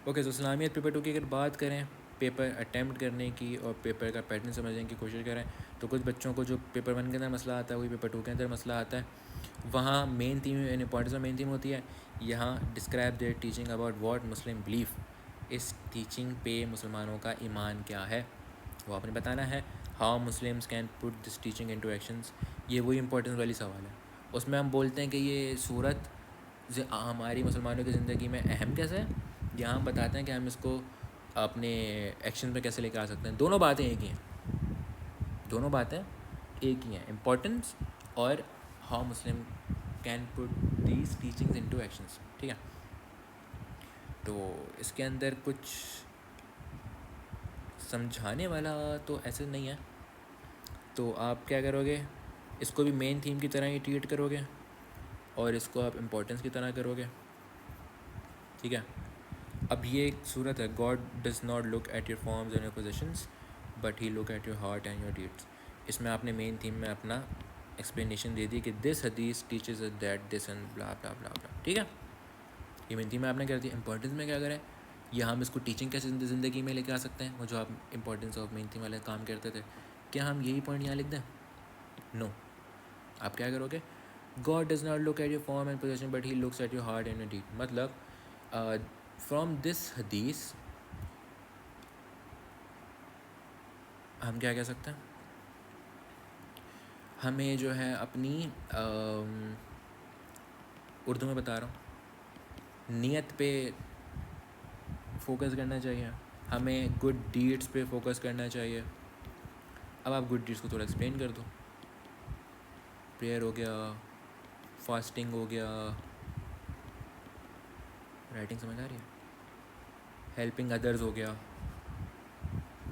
Okay, तो इस्लामियत paper 2 की अगर बात करें, पेपर अटैम्प्ट करने की और पेपर का पैटर्न समझने की कोशिश करें, तो कुछ बच्चों को जो पेपर 1 के अंदर मसला आता है वही पेपर 2 के अंदर मसला आता है। वहाँ मेन थीम एंड इंपॉर्टेंस में मेन थीम होती है, यहाँ describe their teaching about what Muslim belief, इस टीचिंग पे मुसलमानों का ईमान क्या है वो आपने बताना है। How Muslims can put this teaching into actions, ये वही इंपॉर्टेंस वाली सवाल है। उसमें हम बोलते हैं कि ये सूरत हमारी मुसलमानों की ज़िंदगी में अहम कैसे है, यहाँ हम बताते हैं कि हम इसको अपने एक्शन पे कैसे लेकर आ सकते हैं। दोनों बातें एक ही हैं, दोनों बातें एक ही हैं, इम्पोर्टेंस और how Muslim can put these teachings into actions. ठीक है, तो इसके अंदर कुछ समझाने वाला तो ऐसे नहीं है, तो आप क्या करोगे, इसको भी मेन थीम की तरह ही ट्रीट करोगे और इसको आप इम्पोर्टेंस की तरह करोगे। ठीक है, अब ये एक सूरत है, God does not look at your forms and your positions but he look at your heart and your deeds. इसमें आपने मेन थीम में अपना एक्सप्लेनेशन दे दी कि दिस हदीस teaches that this and blah blah blah blah. ठीक है, ये main theme में आपने कर दी। इंपॉर्टेंस में क्या करें, या हम इसको टीचिंग कैसे ज़िंदगी में लेके आ सकते हैं, वो जो आप इंपॉर्टेंस ऑफ मेन थीम वाले काम करते थे, क्या हम यही पॉइंट यहाँ लिख दें? नो, आप क्या करोगे, God does not look at your form and position but he looks at your heart and your deed. मतलब फ्रॉम दिस हदीस हम क्या कह सकते हैं, हमें जो है अपनी उर्दू में बता रहा हूँ, नीयत पे फोकस करना चाहिए, हमें गुड डीड्स पे फोकस करना चाहिए। अब आप गुड डीड्स को थोड़ा एक्सप्लेन कर दो, प्रेयर हो गया, फास्टिंग हो गया, राइटिंग समझ आ रही है, हेल्पिंग अदर्स हो गया।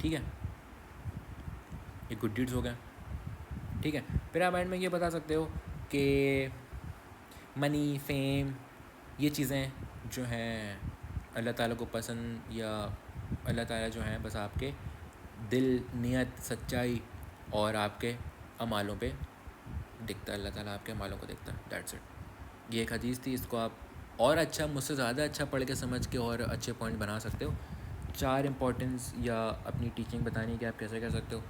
ठीक है, ये गुड डीड्स हो गया। ठीक है, फिर आप माइंड में ये बता सकते हो कि मनी, फेम, ये चीज़ें जो हैं अल्लाह ताला को पसंद, या अल्लाह ताला जो हैं बस आपके दिल, नियत, सच्चाई और आपके अमालों पे दिखता है, अल्लाह ताला आपके अमालों को देखता है, दैट्स इट। ये एक हदीस थी, इसको आप और अच्छा, मुझसे ज़्यादा अच्छा पढ़ के समझ के और अच्छे पॉइंट बना सकते हो। 4 इंपॉर्टेंस या अपनी टीचिंग बतानी कि आप कैसे कर सकते हो।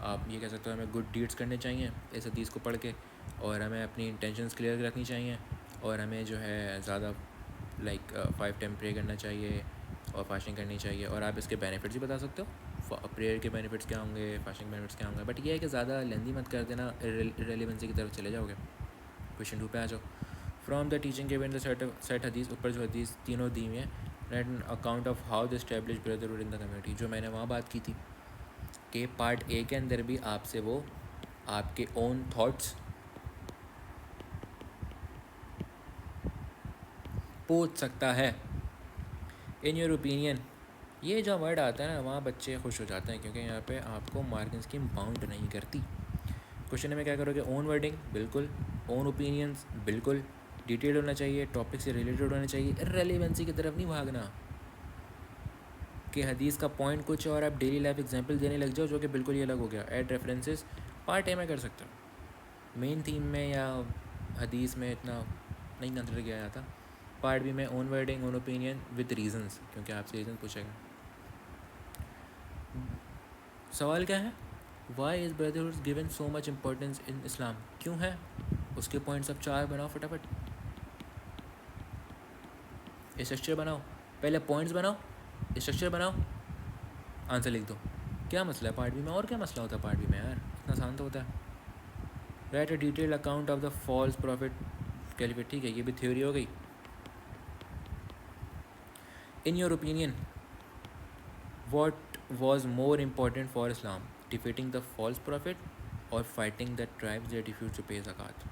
आप ये कह सकते हो हमें गुड डीड्स करने चाहिए इस हदीस को पढ़ के, और हमें अपनी इंटेंशंस क्लियर रखनी चाहिए, और हमें जो है ज़्यादा 5 टाइम प्रे करना चाहिए और फास्टिंग करनी चाहिए। और आप इसके बेनिफिट्स भी बता सकते हो, प्रेयर के बेनिफिट्स क्या होंगे, फास्टिंग बेनिफिट्स क्या होंगे। बट ये है कि ज़्यादा लेंदी मत कर देना, इरेलीवेंसी की तरफ चले जाओगे। क्वेश्चन 2 पे आ जाओ। From the teaching given the set हदीस, ऊपर जो हदीस तीनों दी हुई हैं, right N account of how the establish brotherhood in the community, जो मैंने वहाँ बात की थी कि पार्ट ए के अंदर भी आपसे वो आपके ओन थॉट्स पूछ सकता है। इन योर ओपिनियन, ये जो वर्ड आता है ना, वहाँ बच्चे खुश हो जाते हैं क्योंकि यहाँ पे आपको मार्किंग स्कीम बाउंड नहीं करती। क्वेश्चन में क्या करोगे, ओन वर्डिंग बिल्कुल, ओन ओपिनियंस बिल्कुल, डिटेल होना चाहिए, टॉपिक से रिलेटेड होना चाहिए, इररेलेवेंसी की तरफ नहीं भागना कि हदीस का पॉइंट कुछ और आप डेली लाइफ एग्जांपल देने लग जाओ जो कि बिल्कुल ही अलग हो गया। ऐड रेफरेंसेस पार्ट ए में कर सकते हो, मेन थीम में या हदीस में इतना नहीं कंसिडर किया जाता। पार्ट बी में own wording, own opinion with reasons, क्योंकि आपसे रीजन पूछेगा। सवाल क्या है, why is brotherhood given so much importance in Islam, क्यों है, उसके पॉइंट्स अब 4 बनाओ फटाफट, स्ट्रक्चर बनाओ, पहले पॉइंट्स बनाओ, स्ट्रक्चर बनाओ, आंसर लिख दो। क्या मसला है पार्ट बी में, और क्या मसला होता है पार्ट बी में यार, इतना आसान तो होता है। Write a detailed account of the false prophet caliphate. ठीक है, ये भी थ्योरी हो गई। In your opinion what was more important for Islam, defeating the false prophet और fighting the tribes that refuse to pay ज़कात।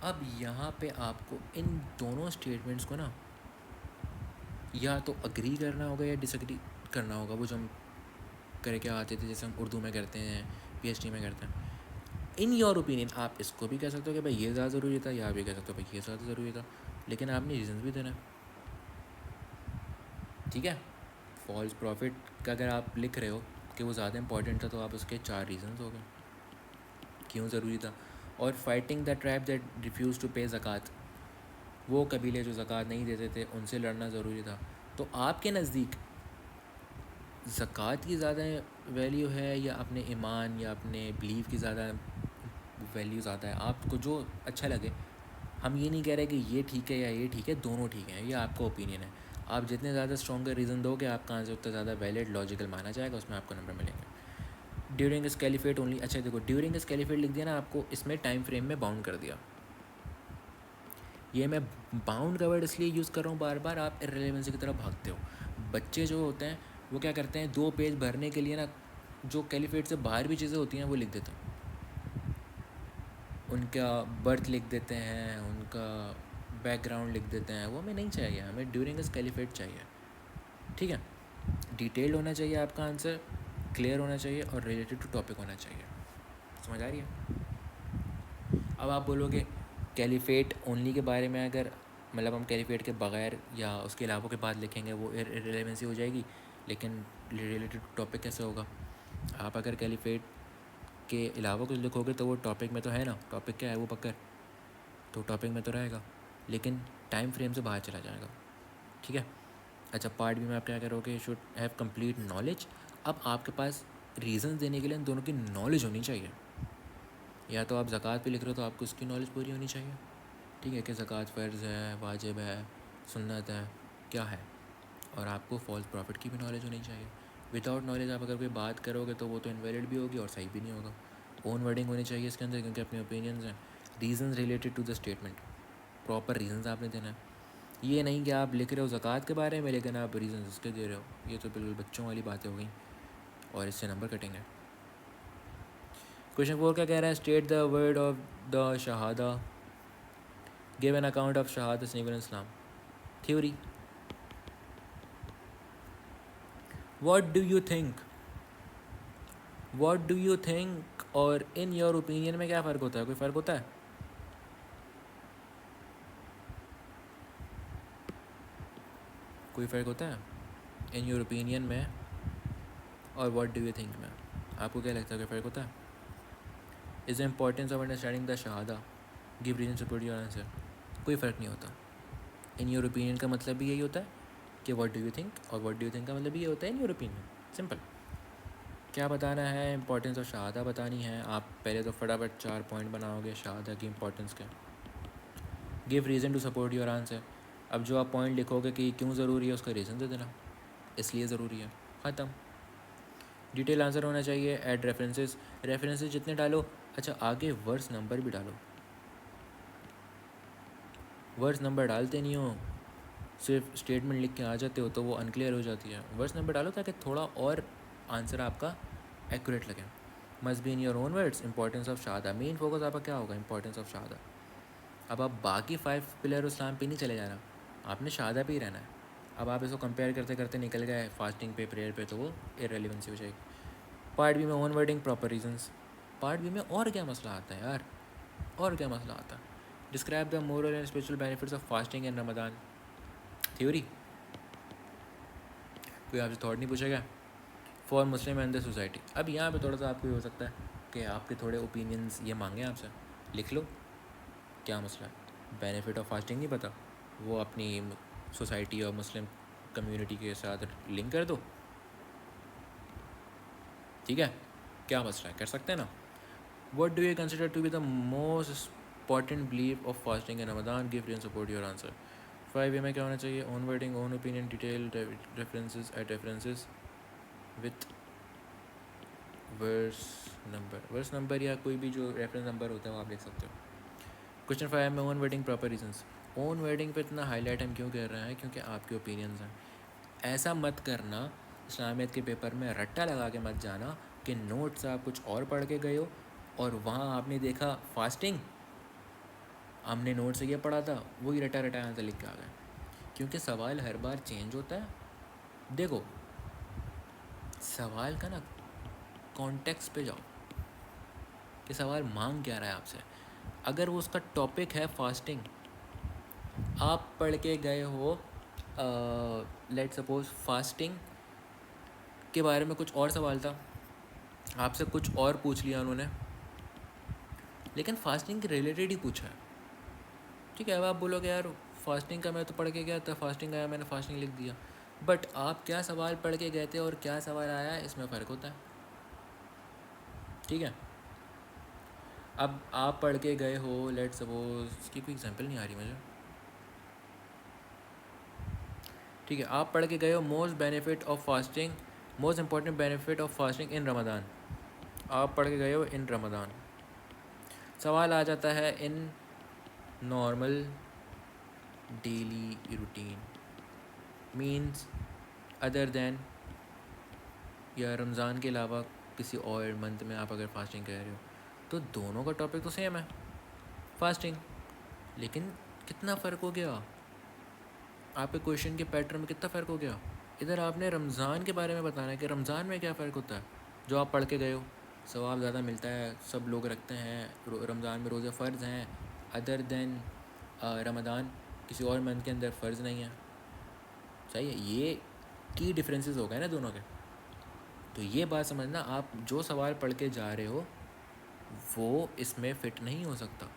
अब यहाँ पे आपको इन दोनों स्टेटमेंट्स को ना या तो अग्री करना होगा या डिसअग्री करना होगा, वो जो हम करके आते थे जैसे हम उर्दू में करते हैं, पीएचडी में करते हैं। इन योर ओपिनियन आप इसको भी कह सकते हो कि भाई ये ज़्यादा ज़रूरी था, या आप भी कह सकते हो भाई ये ज़्यादा ज़रूरी था, लेकिन आपने रीज़न भी देना है। ठीक है, फॉल्स प्रॉफिट का अगर आप लिख रहे हो कि वो ज़्यादा इंपॉर्टेंट था, तो आप उसके 4 रीजंस हो गए क्यों ज़रूरी था। और fighting the tribe that refuse to pay ज़कात, वो कबीले जो ज़कात नहीं देते थे उनसे लड़ना ज़रूरी था। तो आपके नज़दीक ज़कात की ज़्यादा वैल्यू है या अपने ईमान या अपने बिलीव की ज़्यादा वैल्यू ज़्यादा है? आपको जो अच्छा लगे। हम ये नहीं कह रहे कि ये ठीक है या ये ठीक है, दोनों ठीक हैं, ये आपका ओपिनियन है। आप जितने ज़्यादा स्ट्रॉन्गर रीज़न दोगे आपका आंसर उतना ज़्यादा वैलिड लॉजिकल माना जाएगा, उसमें आपको नंबर मिलेंगे। ड्यूरिंग इस कैलिफेट ओनली, अच्छा देखो ड्यूरिंग इस कैलिफेट लिख दिया ना, आपको इसमें टाइम फ्रेम में बाउंड कर दिया। ये मैं बाउंड का वर्ड इसलिए यूज़ कर रहा हूँ बार बार, आप इर्रेलेवेंसी की तरफ भागते हो। बच्चे जो होते हैं वो क्या करते हैं, 2 पेज भरने के लिए ना जो कैलिफेट से बाहर भी चीज़ें होती हैं वो लिख देते हैं। उनका बर्थ लिख देते हैं, उनका बैकग्राउंड लिख देते हैं, वो हमें नहीं चाहिए। हमें ड्यूरिंग इस कैलिफेट चाहिए, ठीक है। डिटेल्ड होना चाहिए आपका आंसर, क्लियर होना चाहिए और रिलेटेड टू टॉपिक होना चाहिए। समझ आ रही है? अब आप बोलोगे कैलिफेट ओनली के बारे में, अगर मतलब हम कैलिफेट के बगैर या उसके अलावा के बाद लिखेंगे वो इर्रेलेवेंसी हो जाएगी, लेकिन रिलेटेड टॉपिक कैसे होगा? आप अगर कैलिफेट के अलावा कुछ लिखोगे तो वो टॉपिक में तो है ना, टॉपिक क्या है वो बकर, तो टॉपिक में तो रहेगा लेकिन टाइम फ्रेम से बाहर चला जाएगा, ठीक है। अच्छा, पार्ट बी में आप क्या करोगे, शुड हैव कंप्लीट नॉलेज। अब आपके पास रीज़न देने के लिए इन दोनों की नॉलेज होनी चाहिए। या तो आप ज़कात पे लिख रहे हो तो आपको उसकी नॉलेज पूरी होनी चाहिए, ठीक है, कि ज़कात फ़र्ज़ है, वाजिब है, सुन्नत है, क्या है। और आपको फॉल्स प्रॉफिट की भी नॉलेज होनी चाहिए। विदाउट नॉलेज आप अगर कोई बात करोगे तो वो तो इनवैलिड भी होगी और सही भी नहीं होगा। ओन वर्डिंग होनी चाहिए इसके अंदर, क्योंकि अपने ओपिनियंस हैं। Reasons related to the statement, proper reasons आपने देना है। ये नहीं कि आप लिख रहे हो ज़कात के बारे में लेकिन आप रीज़न्स इसके दे रहे हो, ये तो बिल्कुल बच्चों वाली बातें हो गई और इससे नंबर कटेंगे। क्वेश्चन 4 क्या कह रहा है, state the word of the शहादा, गिव एन अकाउंट ऑफ शहादत सैयद Islam theory. What do you think, what do you think और इन योर ओपिनियन में क्या फ़र्क होता है? कोई फ़र्क होता है? कोई फ़र्क होता है इन योर ओपिनियन में और व्हाट डू यू थिंक में? आपको क्या लगता है, कोई फ़र्क होता है? Is the importance of understanding the शहादा, give reason support your answer. कोई फ़र्क नहीं होता। इन योर ओपिनियन का मतलब भी यही होता है कि व्हाट डू यू थिंक, और व्हाट डू यू थिंक का मतलब भी ये होता है इन योर ओपिनियन। सिंपल। क्या बताना है, इंपॉर्टेंस ऑफ शहादा बतानी है। आप पहले तो फटाफट 4 पॉइंट बनाओगे शहादा की इंपॉर्टेंस के। Give reason to support your answer. अब जो आप पॉइंट लिखोगे कि क्यों ज़रूरी है उसका रीज़न दे देना, इसलिए ज़रूरी है, ख़त्म। डिटेल आंसर होना चाहिए। ऐड रेफरेंसेस, रेफरेंसेस जितने डालो। अच्छा, आगे वर्स नंबर भी डालो। वर्स नंबर डालते नहीं हो, सिर्फ स्टेटमेंट लिख के आ जाते हो तो वो अनक्लियर हो जाती है। वर्स नंबर डालो ताकि थोड़ा और आंसर आपका एक्यूरेट लगे। Must be in your own words, importance of Shahada. Main focus आपका क्या होगा, इंपॉर्टेंस ऑफ शहादा। अब आप बाकी 5 पिलर इस्लाम पे नहीं चले जाना, आपने शहादा पे ही रहना है। अब आप इसको कंपेयर करते करते निकल गए फास्टिंग पे, प्रेयर पे, तो वो इररेलेवेंसी हो जाएगी। पार्ट बी में own wording, proper reasons. Part B में और क्या मसला आता है यार, और क्या मसला आता है? Describe the moral and spiritual benefits of fasting in Ramadan theory. कोई आपसे थॉट नहीं पूछेगा for Muslim and the society. अब यहाँ पे थोड़ा सा आपको ये हो सकता है कि आपके थोड़े ओपिनियंस ये मांगे आपसे, लिख लो क्या मसला है। बेनिफिट ऑफ फास्टिंग नहीं पता, वो अपनी सोसाइटी और मुस्लिम कम्युनिटी के साथ लिंक कर दो, ठीक है। क्या मसला है, कर सकते हैं ना। What do you consider to be the most important belief of fasting in Ramadan? Give and support your answer. 5 में क्या होना चाहिए, own wording, own opinion, detailed references, add references with verse number या कोई भी जो reference number होता है वो आप लिख सकते हो। क्वेश्चन 5 में own wording proper reasons। own wording पे इतना हाईलाइट हम क्यों कर रहे हैं, क्योंकि आपके ओपिनियंस हैं। ऐसा मत करना इस्लामियत के पेपर में रट्टा लगा के मत जाना कि नोट्स आप कुछ और पढ़ के गए हो और वहाँ आपने देखा फास्टिंग, हमने नोट से ये पढ़ा था, वही रटा रटा आंसर लिख के आ गए। क्योंकि सवाल हर बार चेंज होता है। देखो सवाल का ना कॉन्टेक्स्ट पे जाओ कि सवाल मांग क्या रहा है आपसे। अगर वो उसका टॉपिक है फास्टिंग, आप पढ़ के गए हो लेट सपोज फास्टिंग के बारे में कुछ और सवाल था, आपसे कुछ और पूछ लिया उन्होंने, लेकिन फास्टिंग के रिलेटेड ही पूछा है, ठीक है। अब आप बोलोगे यार फास्टिंग का मैं तो पढ़ के गया था, फास्टिंग आया मैंने फास्टिंग लिख दिया, बट आप क्या सवाल पढ़ के गए थे और क्या सवाल आया, इसमें फ़र्क होता है, ठीक है। अब आप पढ़ के गए हो, लेट सपोज, इसकी कोई एग्जांपल नहीं आ रही मुझे, ठीक है। आप पढ़ के गए हो most benefit of fasting, most important benefit of fasting in Ramadan, आप पढ़ के गए हो इन रमदान। सवाल आ जाता है in normal daily routine means other than, या रमज़ान के अलावा किसी और मंथ में आप अगर फास्टिंग कर रहे हो, तो दोनों का टॉपिक तो सेम है, फास्टिंग। लेकिन कितना फ़र्क हो गया, आपके क्वेश्चन के पैटर्न में कितना फ़र्क हो गया। इधर आपने रमज़ान के बारे में बताना है कि रमज़ान में क्या फ़र्क होता है, जो आप पढ़ के गए हो, सवाब ज़्यादा मिलता है, सब लोग रखते हैं, रमज़ान में रोज़े फ़र्ज़ हैं, अदर देन रमज़ान किसी और मंथ के अंदर फ़र्ज़ नहीं है, सही है। ये की डिफरेंसेस हो गए ना दोनों के। तो ये बात समझना, आप जो सवाल पढ़ के जा रहे हो वो इसमें फ़िट नहीं हो सकता।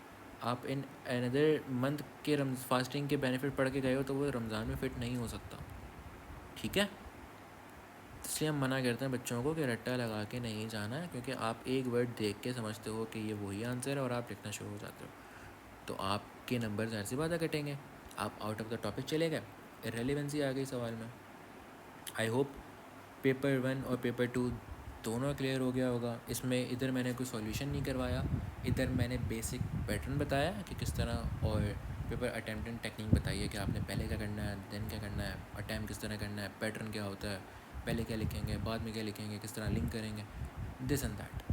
आप इन अनदर मंथ के फास्टिंग के बेनिफिट पढ़ के गए हो तो वो रमज़ान में फ़िट नहीं हो सकता, ठीक है। इसलिए हम मना करते हैं बच्चों को कि रट्टा लगा के नहीं जाना है, क्योंकि आप एक वर्ड देख के समझते हो कि ये वही आंसर है और आप लिखना शुरू हो जाते हो, तो आपके नंबर ज़ाहिर सी बात है कटेंगे, आप आउट ऑफ द टॉपिक चले गए, इररेलेवेंसी आ गई सवाल में। आई होप पेपर 1 और पेपर 2 दोनों क्लियर हो गया होगा। इसमें इधर मैंने कोई सॉल्यूशन नहीं करवाया, इधर मैंने बेसिक पैटर्न बताया कि किस तरह, और पेपर अटैम्प्टेंट टेक्निक बताई है कि आपने पहले क्या करना है, देन क्या करना है, अटैम्प्ट किस तरह करना है, पैटर्न क्या होता है, पहले क्या लिखेंगे, बाद में क्या लिखेंगे, किस तरह लिंक करेंगे, दिस एंड दैट,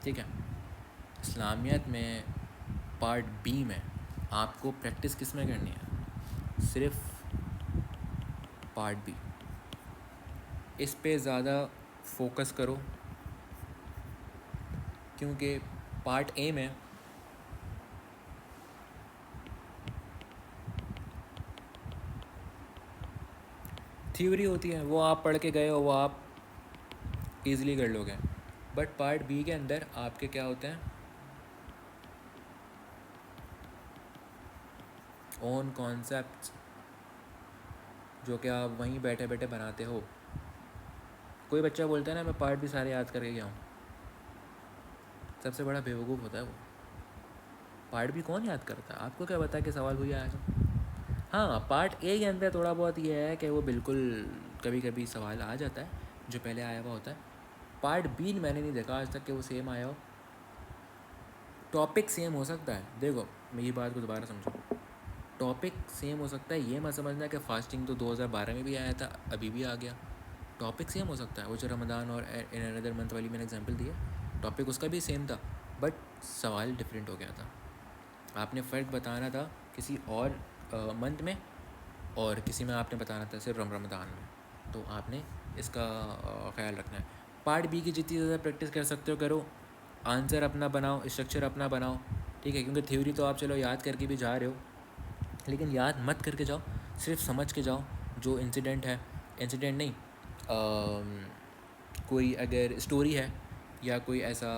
ठीक है। इस्लामियत में पार्ट बी में आपको प्रैक्टिस किस में करनी है, सिर्फ पार्ट बी, इस पे ज़्यादा फोकस करो, क्योंकि पार्ट ए में थ्योरी होती है, वो आप पढ़ के गए हो, वो आप ईज़िली कर लोगे, बट पार्ट बी के अंदर आपके क्या होते हैं, ओन कॉन्सेप्ट्स, जो कि आप वहीं बैठे बैठे बनाते हो। कोई बच्चा बोलता है ना मैं पार्ट भी सारे याद करके गया हूँ, सबसे बड़ा बेवकूफ़ होता है वो। पार्ट भी कौन याद करता है, आपको क्या पता कि सवाल हुई आएगा। हाँ, पार्ट ए के अंदर थोड़ा बहुत ये है कि वो बिल्कुल कभी कभी सवाल आ जाता है जो पहले आया हुआ होता है। पार्ट बी मैंने नहीं देखा आज तक कि वो सेम आया हो, टॉपिक सेम हो सकता है। देखो मेरी बात को दोबारा समझो, टॉपिक सेम हो सकता है, ये मत समझना कि फ़ास्टिंग तो 2012 में भी आया था, अभी भी आ गया। टॉपिक सेम हो सकता है, वो जो रमदान और इन अनदर मंथ वाली मैंने एग्जांपल दिया, टॉपिक उसका भी सेम था, बट सवाल डिफरेंट हो गया था। आपने फ़र्क बताना था किसी और मंथ में, और किसी में आपने बताना था सिर्फ रमदान में, तो आपने इसका ख्याल रखना है। पार्ट बी की जितनी ज़्यादा प्रैक्टिस कर सकते हो करो, आंसर अपना बनाओ, स्ट्रक्चर अपना बनाओ, ठीक है। क्योंकि थ्योरी तो आप चलो याद करके भी जा रहे हो, लेकिन याद मत करके जाओ, सिर्फ समझ के जाओ। जो इंसिडेंट है, इंसिडेंट नहीं, कोई अगर स्टोरी है या कोई ऐसा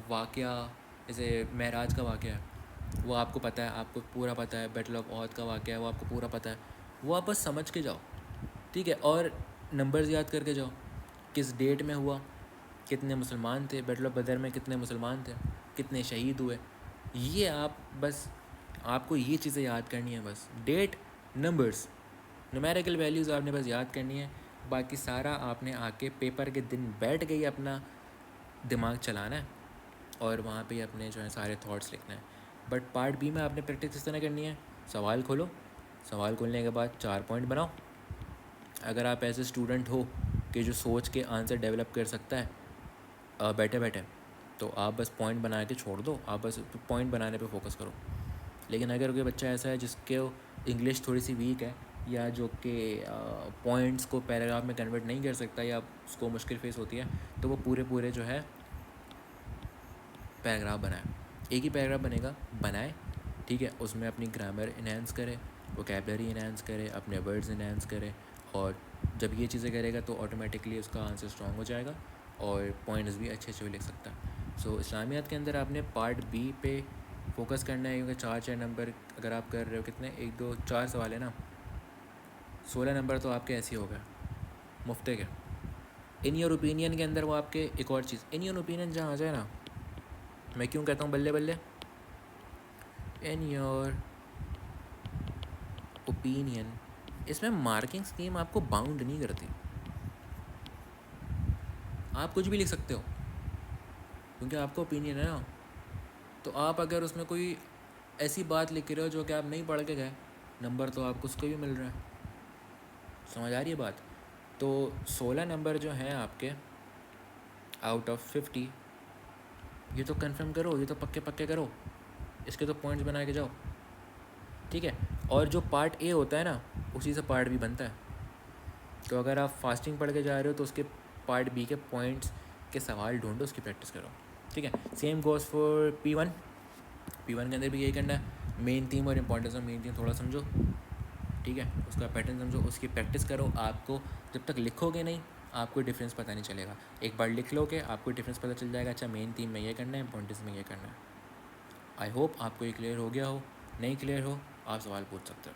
वाक़या, जैसे महराज का वाक़या है, वो आपको पता है, आपको पूरा पता है, बैटल ऑफ ओहद का वाक़या है, वो आपको पूरा पता है, वो आप बस समझ के जाओ, ठीक है। और नंबर्स याद करके जाओ, किस डेट में हुआ, कितने मुसलमान थे, बैटल ऑफ बदर में कितने मुसलमान थे, कितने शहीद हुए, ये आप बस, आपको ये चीज़ें याद करनी है, बस डेट, नंबर्स, न्यूमेरिकल वैल्यूज़ आपने बस याद करनी है। बाकी सारा आपने आके पेपर के दिन बैठ के ही अपना दिमाग चलाना है और वहाँ पे ही अपने जो है सारे थॉट्स लिखना है। बट पार्ट बी में आपने प्रैक्टिस इस तरह करनी है, सवाल खोलो, सवाल खोलने के बाद 4 पॉइंट बनाओ। अगर आप ऐसे स्टूडेंट हो कि जो सोच के आंसर डेवलप कर सकता है बैठे बैठे, तो आप बस पॉइंट बना के छोड़ दो, आप बस पॉइंट बनाने पे फोकस करो। लेकिन अगर कोई बच्चा ऐसा है जिसके इंग्लिश थोड़ी सी वीक है, या जो कि पॉइंट्स को पैराग्राफ में कन्वर्ट नहीं कर सकता, या उसको मुश्किल फेस होती है, तो वो पूरे पूरे जो है पैराग्राफ बनाए, एक ही पैराग्राफ बनेगा, बनाए, ठीक है। उसमें अपनी ग्रामर इन्हेंस करे, वोकैबलरी इन्हेंस करे, अपने वर्ड्स इन्हेंस करे, और जब ये चीज़ें करेगा तो ऑटोमेटिकली उसका आंसर स्ट्रॉन्ग हो जाएगा और पॉइंट्स भी अच्छे अच्छे लिख सकता है। सो इस्लामियात के अंदर आपने पार्ट बी पे फोकस करना है, क्योंकि 4 नंबर अगर आप कर रहे हो, कितने, 1 2 4 सवाल है ना, 16 नंबर तो आपके ऐसे ही हो गए मुफ्ते के। इन योर ओपिनियन के अंदर वो आपके एक और चीज़, इन योर ओपिनियन जहाँ आ जाए ना, मैं क्यों कहता हूँ बल्ले बल्ले, इन योर ओपिनियन, इसमें मार्किंग स्कीम आपको बाउंड नहीं करती, आप कुछ भी लिख सकते हो क्योंकि आपका ओपिनियन है ना। तो आप अगर उसमें कोई ऐसी बात लिख रहे हो जो कि आप नहीं पढ़ के गए, नंबर तो आपको उसको भी मिल रहा है। समझ आ रही है बात। तो 16 नंबर जो हैं आपके आउट ऑफ 50, ये तो कंफर्म करो, ये तो पक्के पक्के करो, इसके तो पॉइंट्स बना के जाओ, ठीक है। और जो पार्ट ए होता है ना, उसी से पार्ट बी बनता है। तो अगर आप फास्टिंग पढ़ के जा रहे हो तो उसके पार्ट बी के पॉइंट्स के सवाल ढूंढो, उसकी प्रैक्टिस करो, ठीक है। Same goes for P1। P1 के अंदर भी यही करना है, मेन थीम और इंपॉर्टेंस ऑफ मेन थीम थोड़ा समझो, ठीक है, उसका पैटर्न समझो, उसकी प्रैक्टिस करो। आपको जब तक लिखोगे नहीं आपको डिफरेंस पता नहीं चलेगा, एक बार लिख लोगे आपको डिफरेंस पता चल जाएगा, अच्छा मेन थीम में ये करना है, इंपॉर्टेंस में ये करना है। आई होप आपको ये क्लियर हो गया हो, नहीं क्लियर हो आप सवाल पूछ सकते हो।